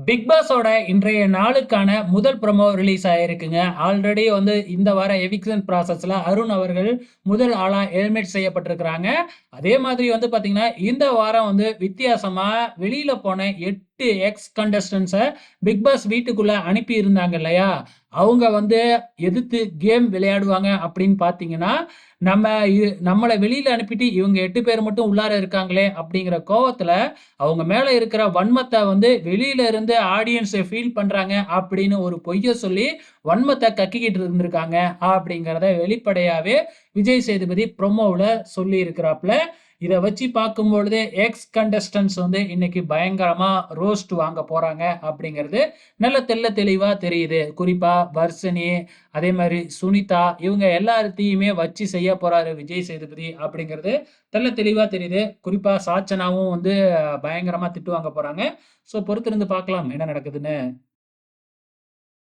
Big பாஸோட இன்றைய நாளுக்கான முதல் ப்ரோமோ ரிலீஸ் ஆயிருக்குங்க. ஆல்ரெடி இந்த வார எவிக்ஷன் ப்ராசஸ்ல அருண் அவர்கள் முதல் ஆளா எலிமினேட் செய்யப்பட்டிருக்கிறாங்க. அதே மாதிரி பார்த்தீங்கன்னா, இந்த வாரம் வித்தியாசமா வெளியில போன 8 எக்ஸ் கண்டஸ்டன்ட்ஸ பிக் பாஸ் வீட்டுக்குள்ள அனுப்பி இருந்தாங்க இல்லையா? அவங்க எதிர்த்து கேம் விளையாடுவாங்க அப்படின்னு பார்த்தீங்கன்னா, நம்ம நம்மள வெளியில அனுப்பிட்டு இவங்க 8 பேர் மட்டும் உள்ளார இருக்காங்களே அப்படிங்கிற கோவத்துல, அவங்க மேல இருக்கிற வன்மத்த வெளியில இருந்து ஆடியன்ஸ் ஃபீல் பண்றாங்க அப்படின்னு ஒரு பொய்ய சொல்லி வன்மத்த கக்கிக்கிட்டு இருந்திருக்காங்க அப்படிங்கிறத வெளிப்படையாவே விஜய் சேதுபதி ப்ரோமோவுல சொல்லி இருக்கிறாப்ல. இத வச்சு பார்க்கும்பொழுது எக்ஸ் கண்டஸ்டன்ட்ஸ் இன்னைக்கு பயங்கரமா ரோஸ்ட் வாங்க போறாங்க அப்படிங்கிறது நல்ல தெளிவா தெரியுது. குறிப்பா வர்ஷினி, அதே மாரி சுனிதா இவங்க எல்லாத்தையுமே வச்சு செய்ய போறாரு விஜய் சேதுபதி அப்படிங்கிறது தெளிவா தெரியுது. குறிப்பா சாச்சனாவும் பயங்கரமா திட்டு வாங்க போறாங்க. ஸோ பொறுத்திருந்து பார்க்கலாம் என்ன நடக்குதுன்னு.